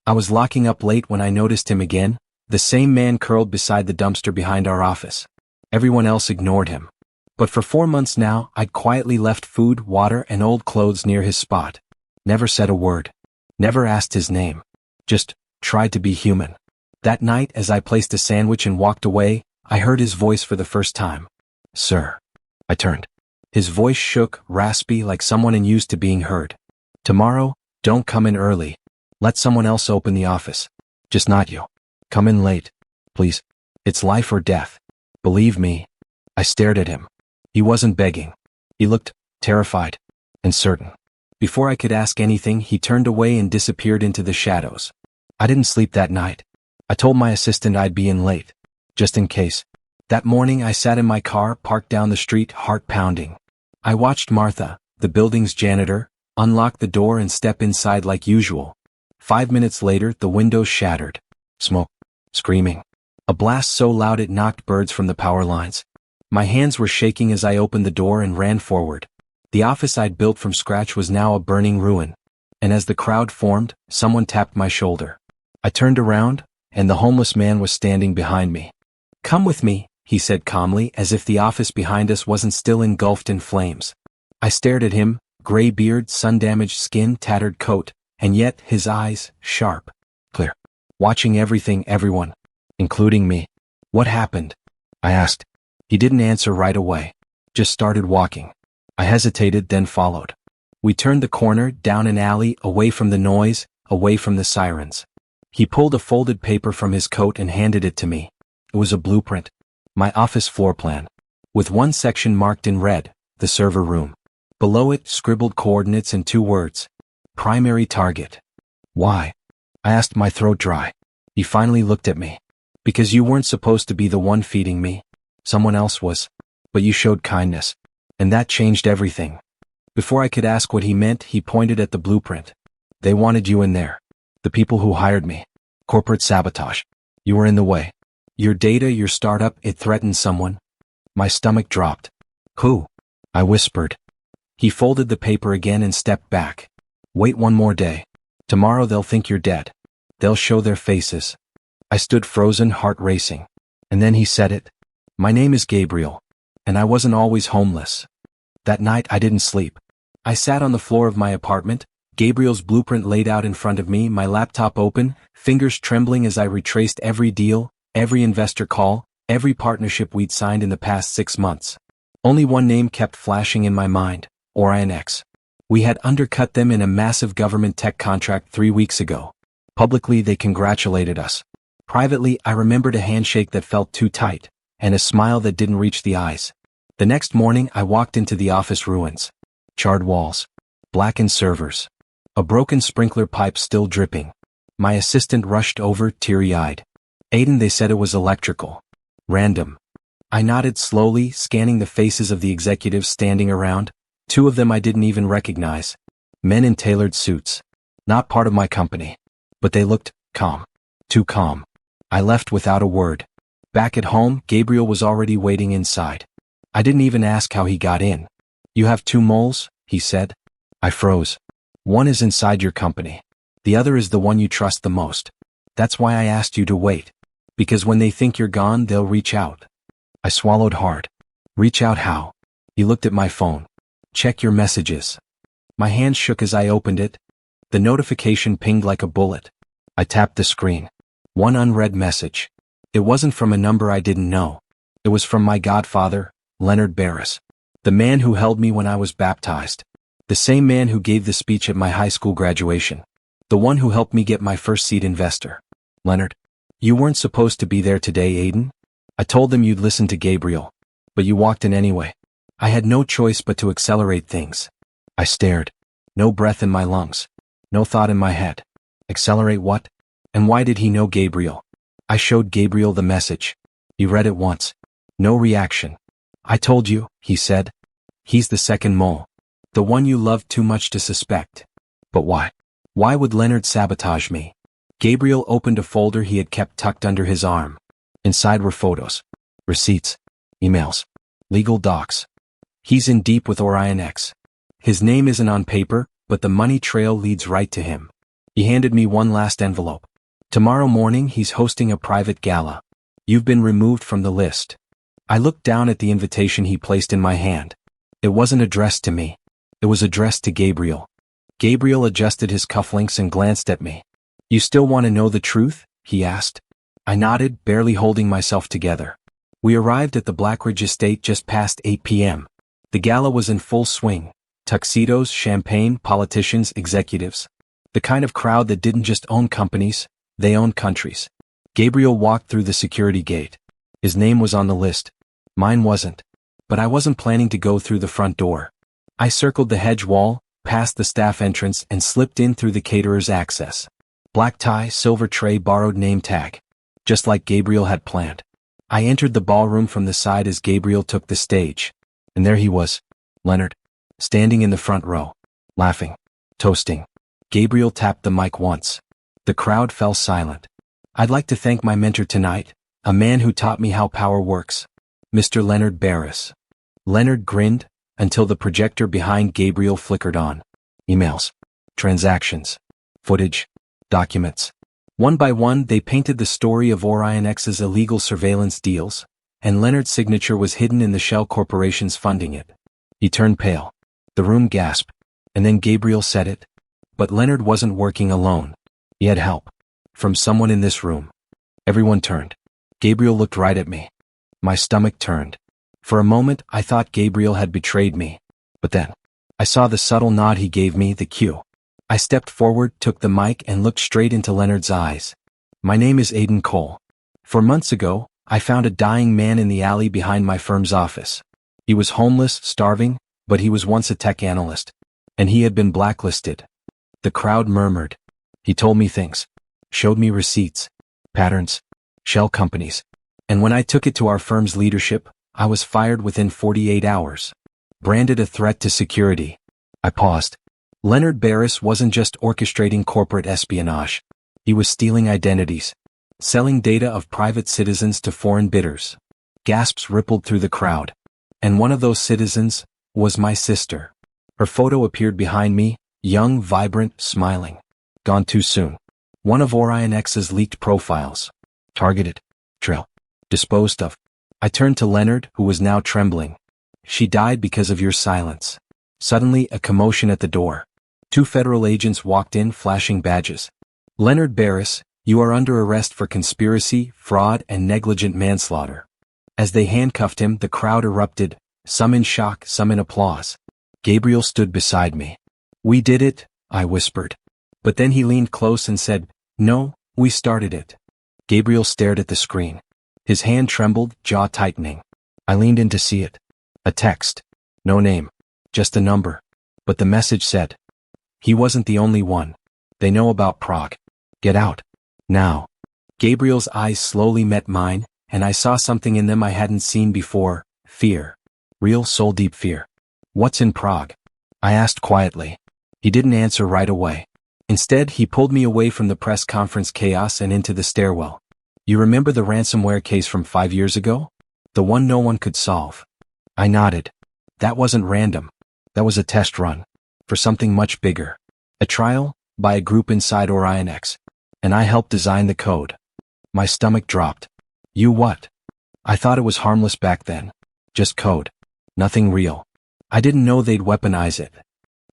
I was locking up late when I noticed him again, the same man curled beside the dumpster behind our office. Everyone else ignored him. But for 4 months now, I'd quietly left food, water, and old clothes near his spot. Never said a word. Never asked his name. Just tried to be human. That night, as I placed a sandwich and walked away, I heard his voice for the first time. "Sir." I turned. His voice shook, raspy, like someone unused to being heard. "Tomorrow, don't come in early. Let someone else open the office. Just not you. Come in late. Please. It's life or death. Believe me." I stared at him. He wasn't begging. He looked terrified and certain. Before I could ask anything, he turned away and disappeared into the shadows. I didn't sleep that night. I told my assistant I'd be in late, just in case. That morning I sat in my car, parked down the street, heart pounding. I watched Martha, the building's janitor, unlock the door and step inside like usual. 5 minutes later, the windows shattered. Smoke. Screaming. A blast so loud it knocked birds from the power lines. My hands were shaking as I opened the door and ran forward. The office I'd built from scratch was now a burning ruin. And as the crowd formed, someone tapped my shoulder. I turned around, and the homeless man was standing behind me. "Come with me," he said calmly, as if the office behind us wasn't still engulfed in flames. I stared at him, gray beard, sun-damaged skin, tattered coat, and yet his eyes, sharp, clear, watching everything, everyone, including me. "What happened?" I asked. He didn't answer right away, just started walking. I hesitated, then followed. We turned the corner, down an alley, away from the noise, away from the sirens. He pulled a folded paper from his coat and handed it to me. It was a blueprint. My office floor plan. With one section marked in red, the server room. Below it, scribbled coordinates and 2 words. Primary target. "Why?" I asked, my throat dry. He finally looked at me. "Because you weren't supposed to be the one feeding me. Someone else was. But you showed kindness. And that changed everything." Before I could ask what he meant, he pointed at the blueprint. "They wanted you in there. The people who hired me. Corporate sabotage. You were in the way. Your data, your startup, it threatened someone." My stomach dropped. "Who?" I whispered. He folded the paper again and stepped back. "Wait one more day. Tomorrow they'll think you're dead. They'll show their faces." I stood frozen, heart racing. And then he said it. "My name is Gabriel. And I wasn't always homeless." That night I didn't sleep. I sat on the floor of my apartment, Gabriel's blueprint laid out in front of me, my laptop open, fingers trembling as I retraced every deal, every investor call, every partnership we'd signed in the past 6 months. Only one name kept flashing in my mind, Orionx. We had undercut them in a massive government tech contract 3 weeks ago. Publicly they congratulated us. Privately I remembered a handshake that felt too tight, and a smile that didn't reach the eyes. The next morning I walked into the office ruins. Charred walls. Blackened servers. A broken sprinkler pipe still dripping. My assistant rushed over, teary-eyed. "Aiden," they said, "it was electrical. Random." I nodded slowly, scanning the faces of the executives standing around. 2 of them I didn't even recognize. Men in tailored suits. Not part of my company. But they looked calm. Too calm. I left without a word. Back at home, Gabriel was already waiting inside. I didn't even ask how he got in. "You have 2 moles?" he said. I froze. "One is inside your company. The other is the one you trust the most. That's why I asked you to wait. Because when they think you're gone, they'll reach out." I swallowed hard. "Reach out how?" He looked at my phone. "Check your messages." My hand shook as I opened it. The notification pinged like a bullet. I tapped the screen. One unread message. It wasn't from a number I didn't know. It was from my godfather, Leonard Barris. The man who held me when I was baptized. The same man who gave the speech at my high school graduation. The one who helped me get my first seed investor. "Leonard, you weren't supposed to be there today, Aiden. I told them you'd listen to Gabriel. But you walked in anyway. I had no choice but to accelerate things." I stared. No breath in my lungs. No thought in my head. Accelerate what? And why did he know Gabriel? I showed Gabriel the message. He read it once. No reaction. "I told you," he said. "He's the second mole. The one you loved too much to suspect." "But why? Why would Leonard sabotage me?" Gabriel opened a folder he had kept tucked under his arm. Inside were photos, receipts, emails, legal docs. He's in deep with Orionx. His name isn't on paper, but the money trail leads right to him. He handed me one last envelope. Tomorrow morning he's hosting a private gala. You've been removed from the list. I looked down at the invitation he placed in my hand. It wasn't addressed to me. It was addressed to Gabriel. Gabriel adjusted his cufflinks and glanced at me. You still want to know the truth? He asked. I nodded, barely holding myself together. We arrived at the Blackridge estate just past 8 p.m. The gala was in full swing. Tuxedos, champagne, politicians, executives. The kind of crowd that didn't just own companies, they owned countries. Gabriel walked through the security gate. His name was on the list. Mine wasn't. But I wasn't planning to go through the front door. I circled the hedge wall, past the staff entrance, and slipped in through the caterer's access. Black tie, silver tray, borrowed name tag. Just like Gabriel had planned. I entered the ballroom from the side as Gabriel took the stage. And there he was, Leonard, standing in the front row, laughing, toasting. Gabriel tapped the mic once. The crowd fell silent. I'd like to thank my mentor tonight, a man who taught me how power works, Mr. Leonard Barris. Leonard grinned, until the projector behind Gabriel flickered on. Emails, transactions, footage, documents. One by one they painted the story of Orion X's illegal surveillance deals, and Leonard's signature was hidden in the shell corporations funding it. He turned pale. The room gasped, and then Gabriel said it. But Leonard wasn't working alone. He had help. From someone in this room. Everyone turned. Gabriel looked right at me. My stomach turned. For a moment I thought Gabriel had betrayed me. But then, I saw the subtle nod he gave me, the cue. I stepped forward, took the mic, and looked straight into Leonard's eyes. My name is Aiden Cole. 4 months ago, I found a dying man in the alley behind my firm's office. He was homeless, starving, but he was once a tech analyst. And he had been blacklisted. The crowd murmured. He told me things. Showed me receipts. Patterns. Shell companies. And when I took it to our firm's leadership, I was fired within 48 hours. Branded a threat to security. I paused. Leonard Barris wasn't just orchestrating corporate espionage. He was stealing identities. Selling data of private citizens to foreign bidders. Gasps rippled through the crowd. And one of those citizens was my sister. Her photo appeared behind me, young, vibrant, smiling. Gone too soon. One of Orion X's leaked profiles. Targeted. Trail. Disposed of. I turned to Leonard, who was now trembling. She died because of your silence. Suddenly, a commotion at the door. 2 federal agents walked in, flashing badges. Leonard Barris, you are under arrest for conspiracy, fraud, and negligent manslaughter. As they handcuffed him, the crowd erupted, some in shock, some in applause. Gabriel stood beside me. We did it, I whispered. But then he leaned close and said, no, we started it. Gabriel stared at the screen. His hand trembled, jaw tightening. I leaned in to see it. A text. No name. Just a number. But the message said, he wasn't the only one. They know about Prague. Get out. Now. Gabriel's eyes slowly met mine, and I saw something in them I hadn't seen before. Fear. Real soul-deep fear. What's in Prague? I asked quietly. He didn't answer right away. Instead, he pulled me away from the press conference chaos and into the stairwell. You remember the ransomware case from 5 years ago? The one no one could solve. I nodded. That wasn't random. That was a test run. For something much bigger. A trial, by a group inside Orion X. And I helped design the code. My stomach dropped. You what? I thought it was harmless back then. Just code. Nothing real. I didn't know they'd weaponize it.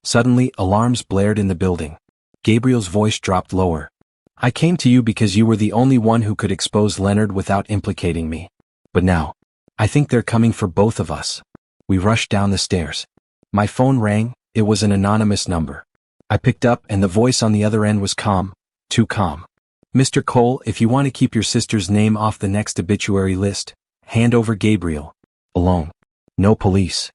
Suddenly, alarms blared in the building. Gabriel's voice dropped lower. I came to you because you were the only one who could expose Leonard without implicating me. But now, I think they're coming for both of us. We rushed down the stairs. My phone rang. It was an anonymous number. I picked up and the voice on the other end was calm. Too calm. Mr. Cole, if you want to keep your sister's name off the next obituary list, hand over Gabriel. Alone. No police.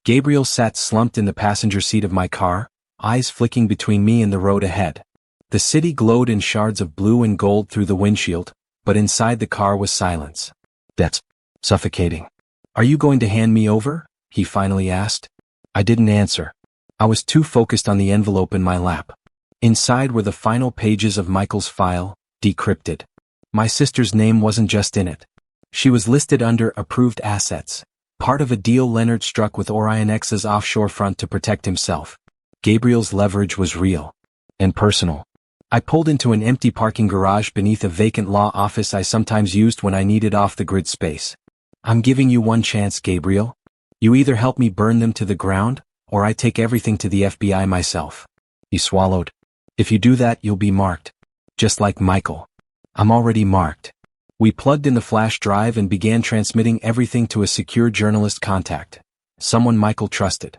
Gabriel sat slumped in the passenger seat of my car, eyes flicking between me and the road ahead. The city glowed in shards of blue and gold through the windshield, but inside the car was silence. That's suffocating. Are you going to hand me over? He finally asked. I didn't answer. I was too focused on the envelope in my lap. Inside were the final pages of Michael's file, decrypted. My sister's name wasn't just in it. She was listed under approved assets, part of a deal Leonard struck with Orion X's offshore front to protect himself. Gabriel's leverage was real. And personal. I pulled into an empty parking garage beneath a vacant law office I sometimes used when I needed off-the-grid space. I'm giving you one chance, Gabriel. You either help me burn them to the ground, or I take everything to the FBI myself. He swallowed. If you do that, you'll be marked. Just like Michael. I'm already marked. We plugged in the flash drive and began transmitting everything to a secure journalist contact. Someone Michael trusted.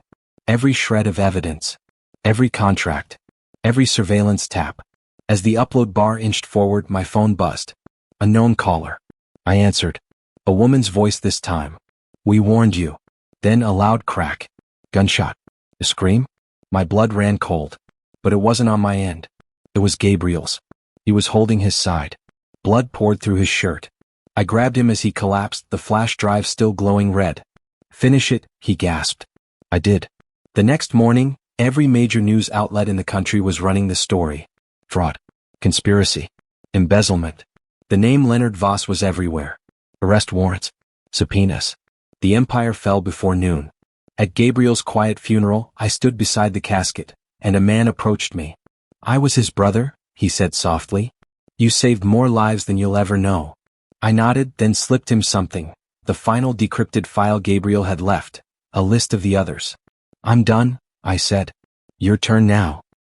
Every shred of evidence. Every contract. Every surveillance tap. As the upload bar inched forward, my phone buzzed. A known caller. I answered. A woman's voice this time. We warned you. Then a loud crack. Gunshot. A scream? My blood ran cold. But it wasn't on my end. It was Gabriel's. He was holding his side. Blood poured through his shirt. I grabbed him as he collapsed, the flash drive still glowing red. Finish it, he gasped. I did. The next morning, every major news outlet in the country was running the story. Fraud. Conspiracy. Embezzlement. The name Leonard Voss was everywhere. Arrest warrants. Subpoenas. The empire fell before noon. At Gabriel's quiet funeral, I stood beside the casket, and a man approached me. I was his brother, he said softly. You saved more lives than you'll ever know. I nodded, then slipped him something, the final decrypted file Gabriel had left, a list of the others. I'm done, I said. Your turn now.